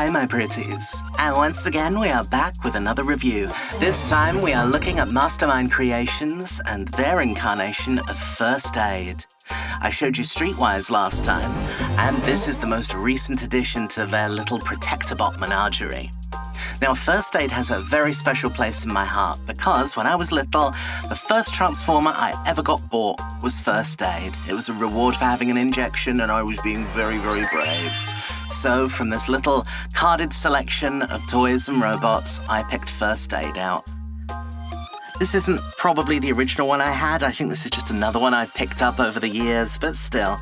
Hi, my pretties. And once again, we are back with another review. This time, we are looking at Mastermind Creations and their incarnation of First Aid. I showed you Streetwise last time, and this is the most recent addition to their little Protectobot menagerie. Now, First Aid has a very special place in my heart because when I was little, the first Transformer I ever got bought was First Aid. It was a reward for having an injection, and I was being very, very brave. So, from this little carded selection of toys and robots, I picked First Aid out. This isn't probably the original one I had. I think this is just another one I've picked up over the years, but still,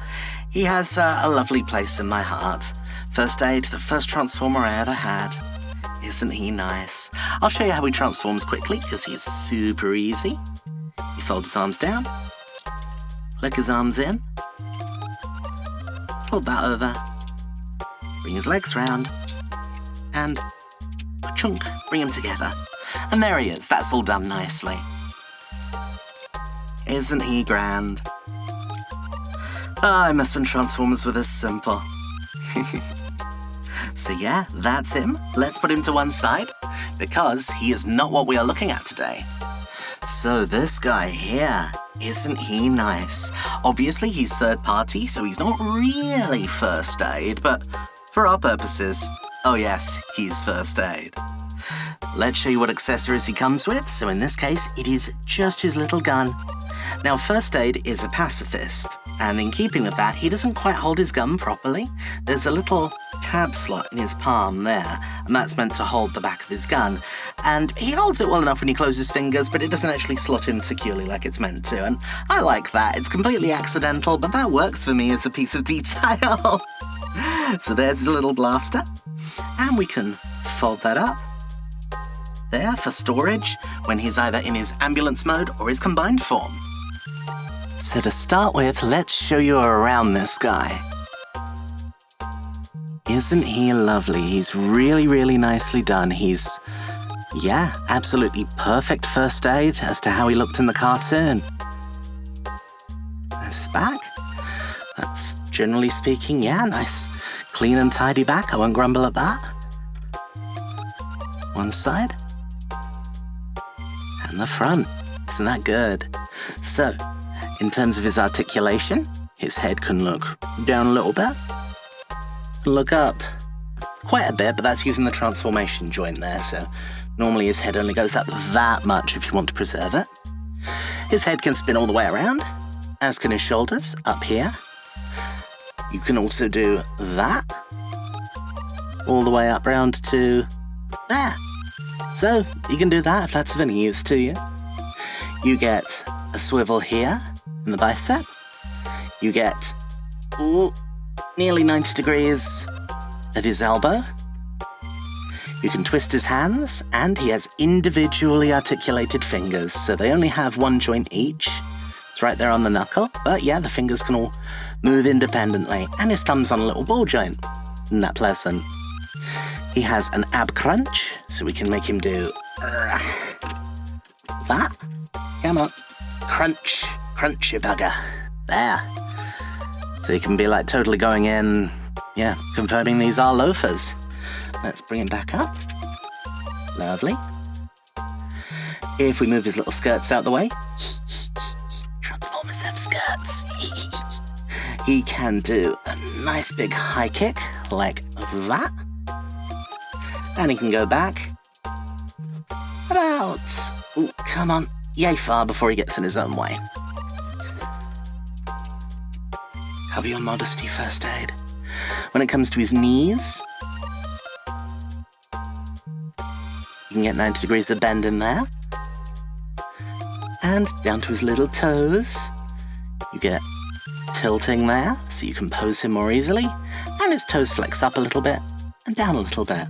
he has a lovely place in my heart. First Aid, the first Transformer I ever had. Isn't he nice? I'll show you how he transforms quickly, because he's super easy. You fold his arms down, click his arms in, fold that over, bring his legs round, and chunk, bring him together. And there he is, that's all done nicely. Isn't he grand? Oh, I miss when Transformers were this simple. So yeah, that's him. Let's put him to one side, because he is not what we are looking at today. So this guy here, isn't he nice? Obviously he's third party, so he's not really First Aid, but for our purposes, oh yes, he's First Aid. Let's show you what accessories he comes with. So in this case, it is just his little gun. Now, First Aid is a pacifist, and in keeping with that, he doesn't quite hold his gun properly. There's a little tab slot in his palm there, and that's meant to hold the back of his gun. And he holds it well enough when he closes his fingers, but it doesn't actually slot in securely like it's meant to, and I like that. It's completely accidental, but that works for me as a piece of detail. So there's his little blaster, and we can fold that up there for storage when he's either in his ambulance mode or his combined form. So to start with, let's show you around this guy. Isn't he lovely? He's really, really nicely done. He's, yeah, absolutely perfect First Aid as to how he looked in the cartoon. There's his back. That's, generally speaking, yeah, nice, clean and tidy back. I won't grumble at that. One side. And the front. Isn't that good? So, in terms of his articulation, his head can look down a little bit, look up quite a bit, but that's using the transformation joint there, so normally his head only goes up that much if you want to preserve it. His head can spin all the way around, as can his shoulders up here. You can also do that, all the way up round to there. So, you can do that if that's of any use to you. You get a swivel here in the bicep. You get nearly 90 degrees at his elbow. You can twist his hands, and he has individually articulated fingers, so they only have one joint each. It's right there on the knuckle, but yeah, the fingers can all move independently, and his thumb's on a little ball joint. Isn't that pleasant? He has an ab crunch, so we can make him do that. Come on. Crunch. Crunch, you bugger. There. So he can be like totally going in, yeah, confirming these are loafers. Let's bring him back up. Lovely. If we move his little skirts out the way. Transformers have skirts. He can do a nice big high kick like that. And he can go back about, ooh, come on, yay far before he gets in his own way. Cover your modesty, First Aid. When it comes to his knees, you can get 90 degrees of bend in there. And down to his little toes, you get tilting there, so you can pose him more easily. And his toes flex up a little bit and down a little bit.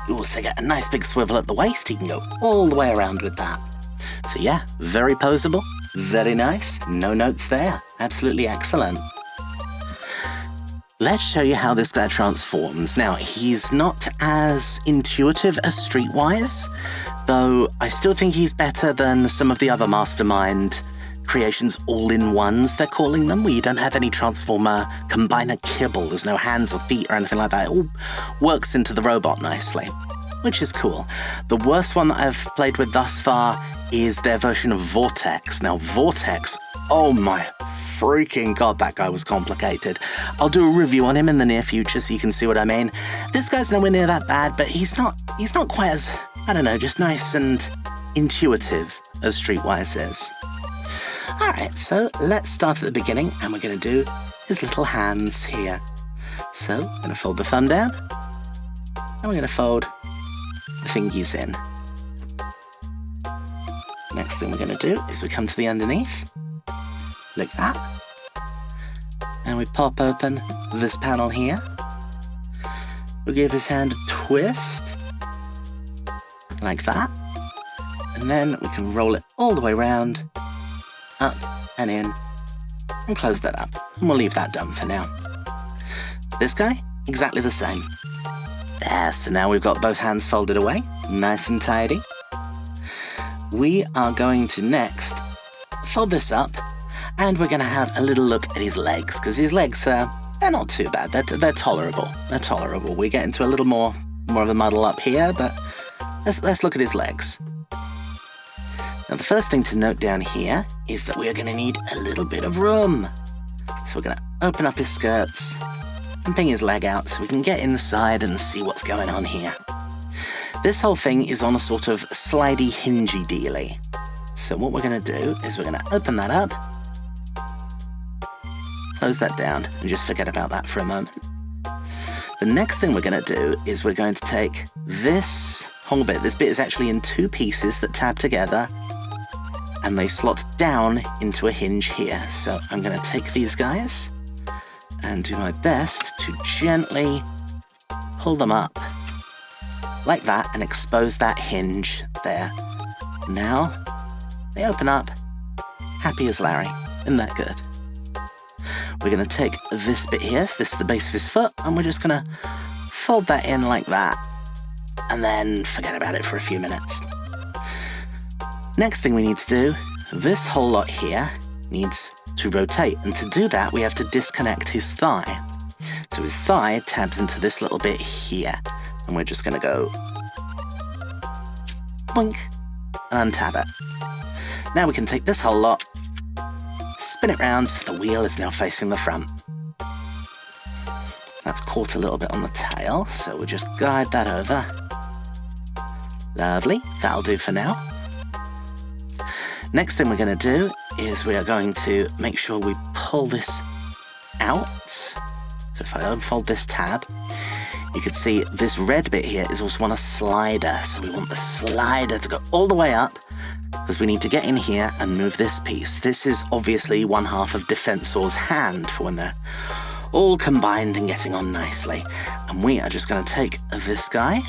You also get a nice big swivel at the waist. He can go all the way around with that. So yeah, very poseable, very nice, no notes there. Absolutely excellent. Let's show you how this guy transforms. Now, he's not as intuitive as Streetwise, though I still think he's better than some of the other Mastermind Creations all-in-ones, they're calling them, where you don't have any Transformer combiner kibble. There's no hands or feet or anything like that. It all works into the robot nicely, which is cool. The worst one that I've played with thus far is their version of Vortex. Now, Vortex, oh my freaking god, that guy was complicated. I'll do a review on him in the near future so you can see what I mean. This guy's nowhere near that bad, but he's not quite as, I don't know, just nice and intuitive as Streetwise is. Alright, so let's start at the beginning, and we're going to do his little hands here. So, I'm going to fold the thumb down, and we're going to fold the fingies in. Next thing we're going to do is we come to the underneath, like that, and we pop open this panel here. We give his hand a twist, like that, and then we can roll it all the way around, up and in, and close that up, and we'll leave that done for now. This guy, exactly the same. There, so now we've got both hands folded away, nice and tidy. We are going to next fold this up, and we're going to have a little look at his legs, because his legs, they're not too bad, they're tolerable, We get into a little more of a muddle up here, but let's look at his legs. Now, the first thing to note down here is that we are going to need a little bit of room. So we're going to open up his skirts and ping his leg out so we can get inside and see what's going on here. This whole thing is on a sort of slidey, hingy dealy. So what we're going to do is we're going to open that up, close that down, and just forget about that for a moment. The next thing we're going to do is we're going to take this whole bit. This bit is actually in two pieces that tab together, and they slot down into a hinge here. So I'm going to take these guys and do my best to gently pull them up like that and expose that hinge there. Now they open up, happy as Larry. Isn't that good? We're going to take this bit here, so this is the base of his foot, and we're just going to fold that in like that, and then forget about it for a few minutes. Next thing we need to do, this whole lot here needs to rotate, and to do that we have to disconnect his thigh. So his thigh tabs into this little bit here, and we're just going to go boink and untab it. Now we can take this whole lot, spin it round so the wheel is now facing the front. That's caught a little bit on the tail, so we'll just guide that over. Lovely, that'll do for now. Next thing we're going to do is we are going to make sure we pull this out. So if I unfold this tab, you can see this red bit here is also on a slider. So we want the slider to go all the way up, because we need to get in here and move this piece. This is obviously one half of Defensor's hand for when they're all combined and getting on nicely. And we are just going to take this guy.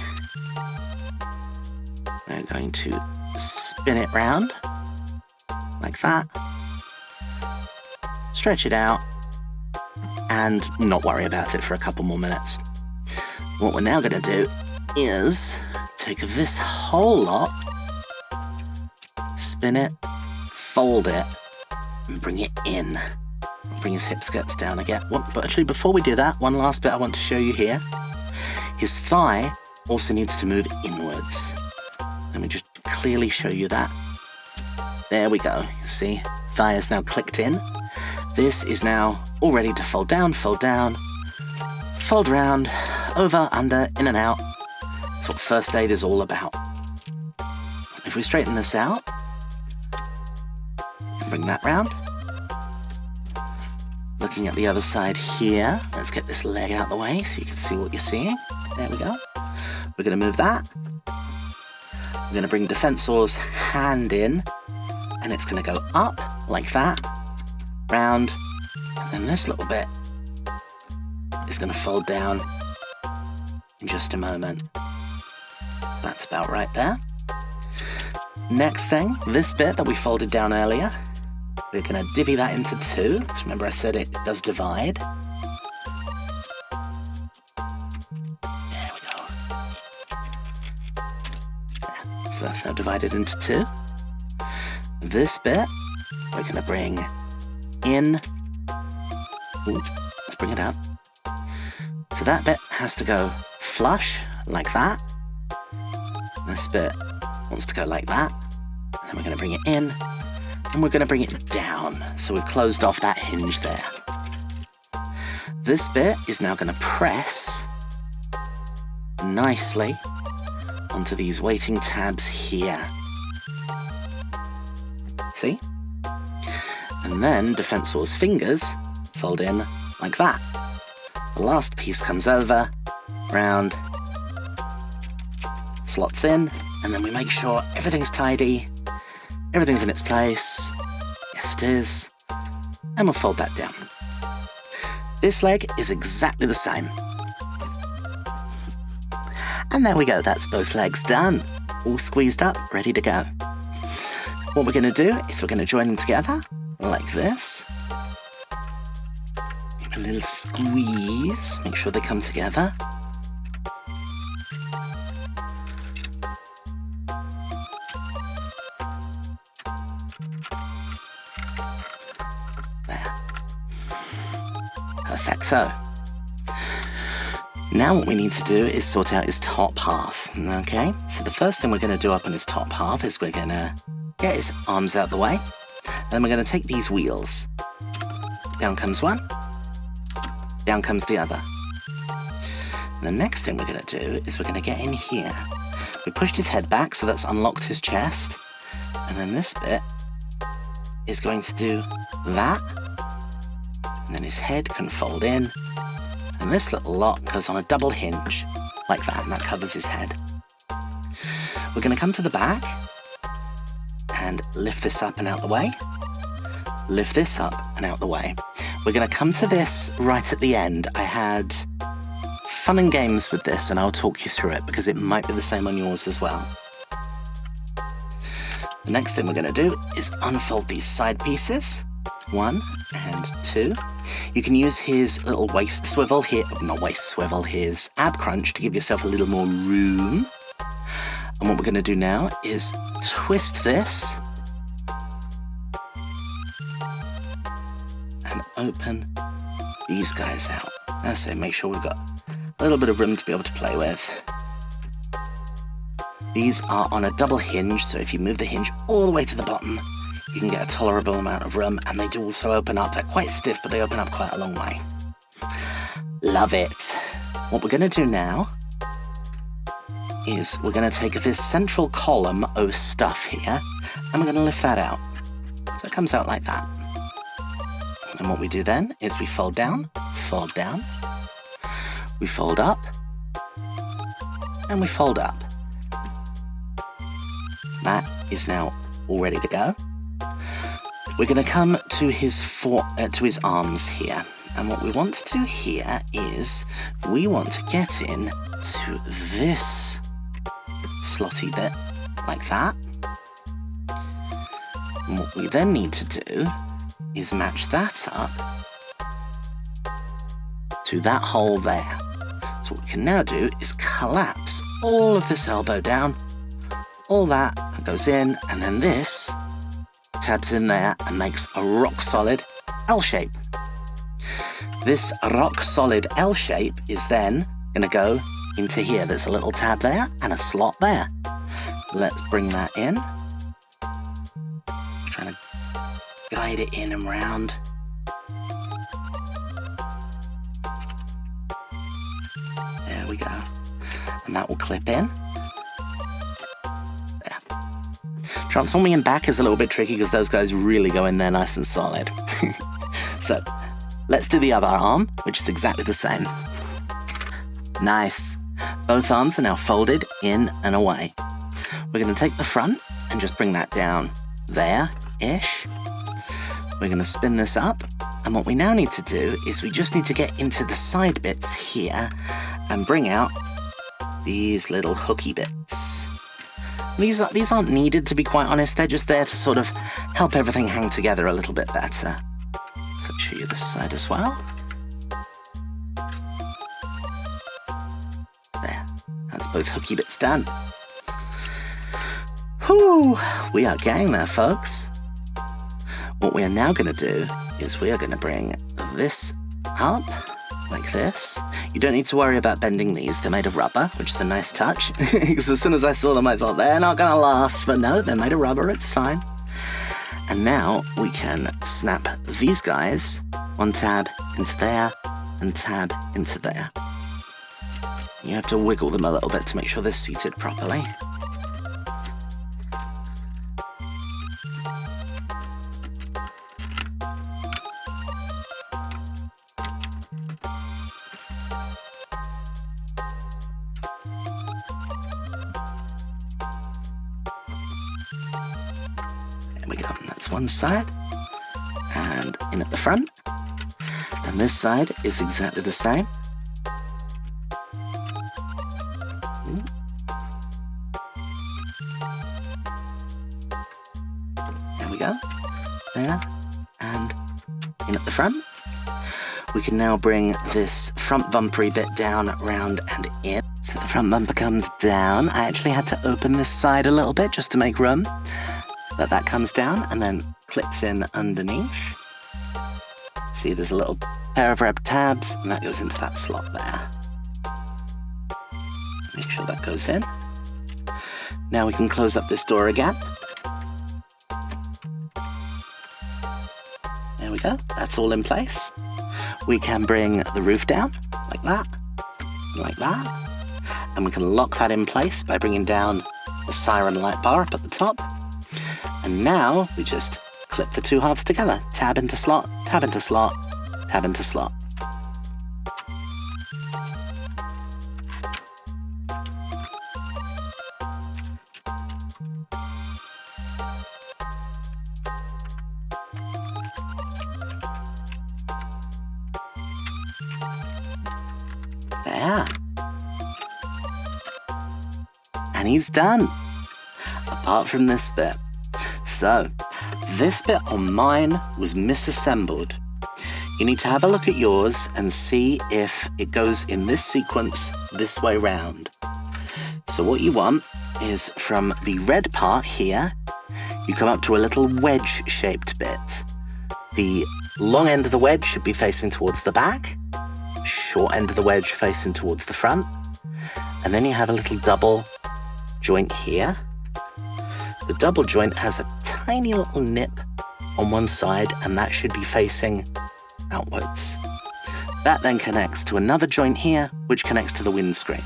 We're going to spin it round like that, stretch it out, and not worry about it for a couple more minutes. What we're now going to do is take this whole lot, spin it, fold it, and bring it in. Bring his hip skirts down again. But actually, before we do that, one last bit I want to show you here. His thigh also needs to move inwards. Let me just clearly show you that. There we go. You see, thigh is now clicked in. This is now all ready to fold down, fold round, over, under, in and out. That's what first aid is all about. If we straighten this out, and bring that round. Looking at the other side here, let's get this leg out the way so you can see what you're seeing. There we go. We're going to move that. We're going to bring Defensor's hand in, and it's going to go up like that, round, and then this little bit is going to fold down in just a moment. That's about right there. Next thing, this bit that we folded down earlier, we're going to divvy that into two. Just remember I said it does divide. There we go. There. So that's now divided into two. This bit we're going to bring in. Ooh, let's bring it up. So that bit has to go flush, like that. This bit wants to go like that. And then we're going to bring it in, and we're going to bring it down. So we've closed off that hinge there. This bit is now going to press nicely onto these waiting tabs here. See? And then Defensor's fingers fold in like that. The last piece comes over, round, slots in, and then we make sure everything's tidy, everything's in its place. Yes, it is. And we'll fold that down. This leg is exactly the same. And there we go, that's both legs done. All squeezed up, ready to go. What we're going to do is we're going to join them together, like this. Give a little squeeze, make sure they come together. There. Perfecto. Now what we need to do is sort out his top half, okay? So the first thing we're going to do up on his top half is we're going to get his arms out the way. Then we're going to take these wheels. Down comes one, down comes the other. And the next thing we're going to do is we're going to get in here. We pushed his head back, so that's unlocked his chest. And then this bit is going to do that. And then his head can fold in. And this little lock goes on a double hinge, like that, and that covers his head. We're going to come to the back and lift this up and out the way. Lift this up and out the way. We're going to come to this right at the end. I had fun and games with this, and I'll talk you through it because it might be the same on yours as well. The next thing we're going to do is unfold these side pieces. 1 and 2. You can use his little waist swivel here, not waist swivel, his ab crunch to give yourself a little more room. And what we're going to do now is twist this and open these guys out. That's it, make sure we've got a little bit of room to be able to play with. These are on a double hinge, so if you move the hinge all the way to the bottom, you can get a tolerable amount of room, and they do also open up. They're quite stiff, but they open up quite a long way. Love it. What we're going to do now is we're going to take this central column of stuff here, and we're going to lift that out. So it comes out like that. And what we do then is we fold down, we fold up, and we fold up. That is now all ready to go. We're going to come to his arms here, and what we want to do here is we want to get in to this slotty bit like that. And what we then need to do is match that up to that hole there. So what we can now do is collapse all of this elbow down, all that goes in, and then this tabs in there and makes a rock solid L shape. This rock solid L shape is then going to go into here. There's a little tab there and a slot there. Let's bring that in. Just trying to guide it in and round. There we go. And that will clip in. Transforming him back is a little bit tricky because those guys really go in there nice and solid. So, let's do the other arm, which is exactly the same. Nice. Both arms are now folded in and away. We're going to take the front and just bring that down there-ish. We're going to spin this up, and what we now need to do is we just need to get into the side bits here and bring out these little hooky bits. These aren't needed, to be quite honest. They're just there to sort of help everything hang together a little bit better. So I'll show you this side as well. There, that's both hooky bits done. Whew, we are gang there, folks. What we are now going to do is we are going to bring this up like this. You don't need to worry about bending these. They're made of rubber, which is a nice touch. Because as soon as I saw them, I thought they're not going to last. But no, they're made of rubber. It's fine. And now we can snap these guys, one tab into there and tab into there. You have to wiggle them a little bit to make sure they're seated properly. There we go, that's one side, and in at the front, and this side is exactly the same. There we go, there, and in at the front. We can now bring this front bumpery bit down, round, and in. So the front bumper comes down. I actually had to open this side a little bit just to make room. But that comes down and then clips in underneath. See, there's a little pair of red tabs, and that goes into that slot there. Make sure that goes in. Now we can close up this door again. There we go, that's all in place. We can bring the roof down, like that, and we can lock that in place by bringing down the siren light bar up at the top. And now we just clip the two halves together. Tab into slot, tab into slot, tab into slot. There. And he's done. Apart from this bit. So, this bit on mine was misassembled. You need to have a look at yours and see if it goes in this sequence this way round. So what you want is from the red part here, you come up to a little wedge-shaped bit. The long end of the wedge should be facing towards the back, short end of the wedge facing towards the front, and then you have a little double joint here. The double joint has a tiny little nip on one side, and that should be facing outwards. That then connects to another joint here, which connects to the windscreen.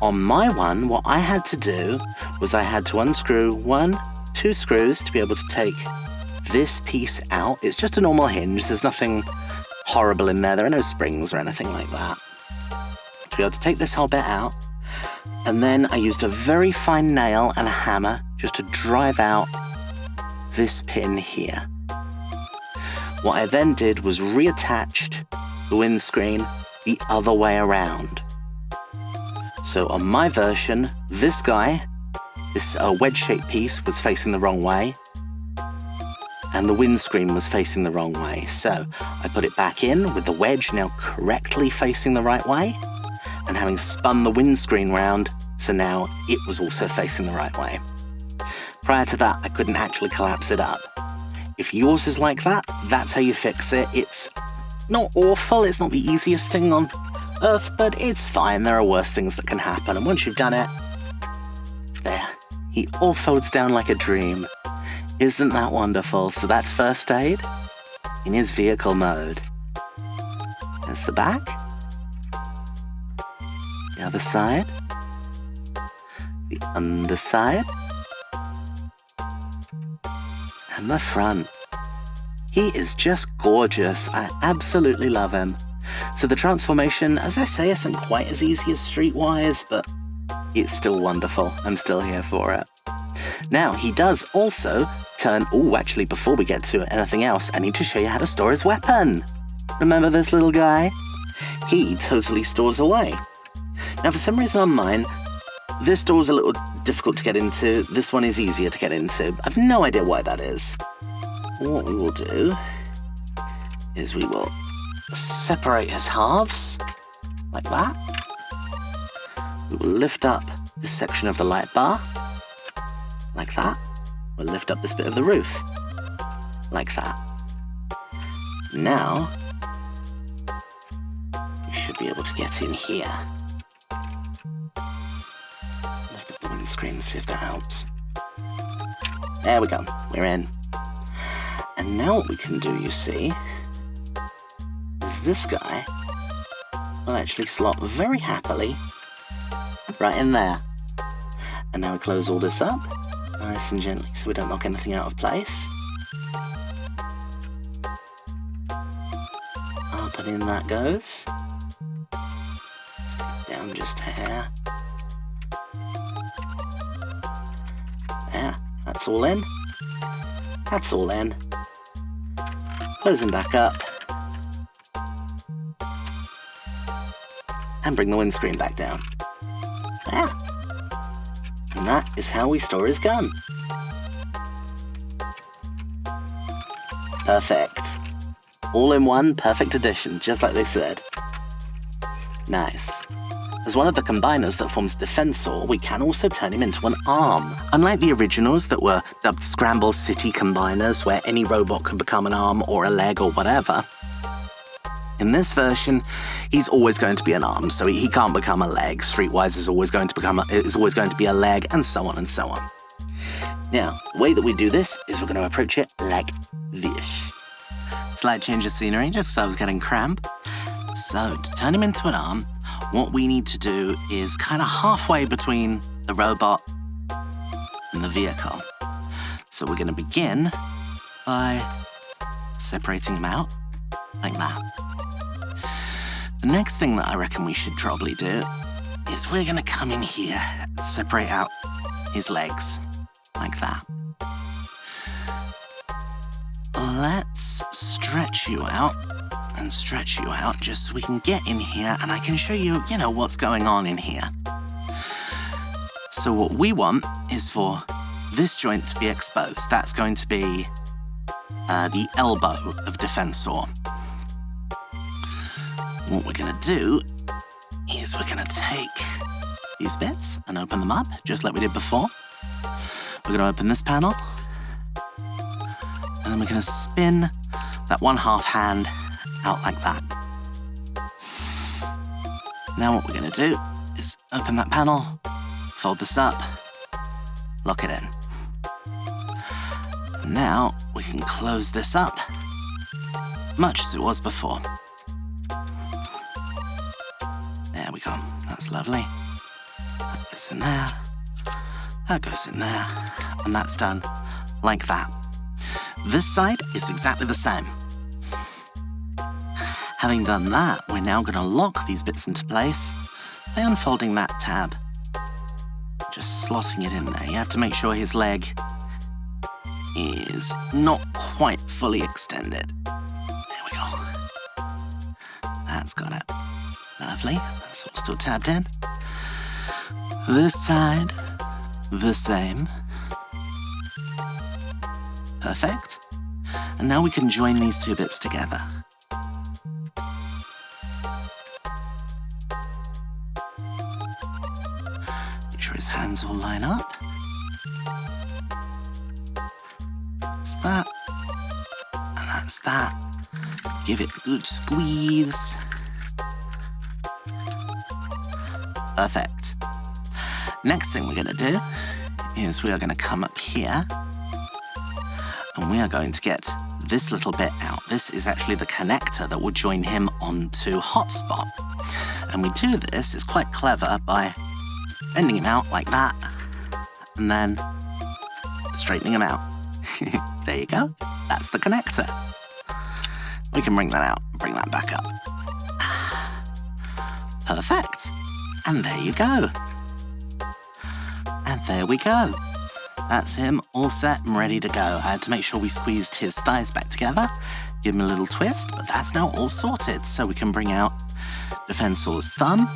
On my one, what I had to do was I had to unscrew 2 screws to be able to take this piece out. It's just a normal hinge. There's nothing horrible in there. There are no springs or anything like that. To be able to take this whole bit out. And then I used a very fine nail and a hammer just to drive out this pin here. What I then did was reattached the windscreen the other way around. So on my version, this guy, this wedge-shaped piece was facing the wrong way, and the windscreen was facing the wrong way. So I put it back in with the wedge now correctly facing the right way, and having spun the windscreen round, so now it was also facing the right way. Prior to that, I couldn't actually collapse it up. If yours is like that, that's how you fix it. It's not awful, it's not the easiest thing on earth, but it's fine. There are worse things that can happen, and once you've done it, there, he all folds down like a dream. Isn't that wonderful? So that's first aid in his vehicle mode. There's the back, the other side, the underside, and the front. He is just gorgeous. I absolutely love him. So the transformation, as I say, isn't quite as easy as Streetwise, but it's still wonderful. I'm still here for it. Now, he does also turn... Oh, actually, before we get to anything else, I need to show you how to store his weapon. Remember this little guy? He totally stores away. Now, for some reason on mine, this door is a little difficult to get into. This one is easier to get into. I've no idea why that is. What we will do is we will separate his halves, like that. We will lift up this section of the light bar, like that. We'll lift up this bit of the roof, like that. Now, we should be able to get in here. Look at the windscreen, see if that helps. There we go, we're in. And now what we can do, you see, is this guy will actually slot very happily right in there. And now we close all this up, nice and gently, so we don't knock anything out of place. Up and in that goes. Down just a hair. There, that's all in. That's all in. Close them back up. And bring the windscreen back down. There. And that is how we store his gun. Perfect. All in one, perfect addition, just like they said. Nice. As one of the combiners that forms Defensor, we can also turn him into an arm. Unlike the originals that were dubbed Scramble City combiners, where any robot could become an arm or a leg or whatever, in this version, he's always going to be an arm, so he can't become a leg. Streetwise is always going to be a leg, and so on and so on. Now, the way that we do this is we're going to approach it like this. Slight change of scenery, just so I was getting cramp. So, to turn him into an arm, what we need to do is kind of halfway between the robot and the vehicle. So we're going to begin by separating him out, like that. The next thing that I reckon we should probably do is we're going to come in here and separate out his legs, like that. Let's stretch you out and stretch you out just so we can get in here and I can show you, what's going on in here. So what we want is for this joint to be exposed. That's going to be the elbow of Defensor. What we're going to do is we're going to take these bits and open them up, just like we did before. We're going to open this panel, and then we're going to spin that 1/2 hand out like that. Now what we're going to do is open that panel, fold this up, lock it in. Now we can close this up, much as it was before. There we go, that's lovely. That goes in there, that goes in there, and that's done like that. This side is exactly the same. Having done that, we're now going to lock these bits into place by unfolding that tab. Just slotting it in there. You have to make sure his leg is not quite fully extended. There we go. That's got it. Lovely. That's all still tabbed in. This side, the same. Perfect. And now we can join these two bits together. Make sure his hands all line up. That's that. And that's that. Give it a good squeeze. Perfect. Next thing we're going to do is we are going to come up here and we are going to get this little bit out. This is actually the connector that will join him onto Hotspot. And we do this, it's quite clever, by bending him out like that and then straightening him out. There you go. That's the connector. We can bring that out and bring that back up. Perfect. And there you go. And there we go. That's him all set and ready to go. I had to make sure we squeezed his thighs back together, give him a little twist, but that's now all sorted. So we can bring out Defensor's thumb,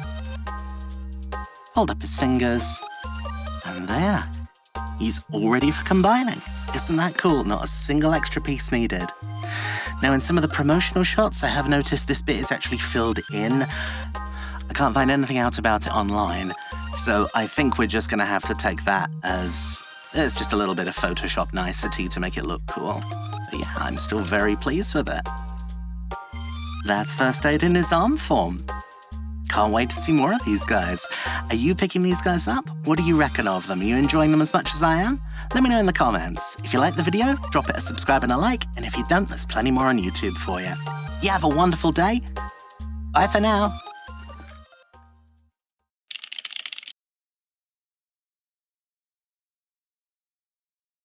hold up his fingers, and there. He's all ready for combining. Isn't that cool? Not a single extra piece needed. Now in some of the promotional shots, I have noticed this bit is actually filled in. I can't find anything out about it online, so I think we're just going to have to take that as it's just a little bit of Photoshop nicety to make it look cool. But yeah, I'm still very pleased with it. That's first aid in his arm form. Can't wait to see more of these guys. Are you picking these guys up? What do you reckon of them? Are you enjoying them as much as I am? Let me know in the comments. If you like the video, drop it a subscribe and a like, and if you don't, there's plenty more on YouTube for you. You have a wonderful day. Bye for now.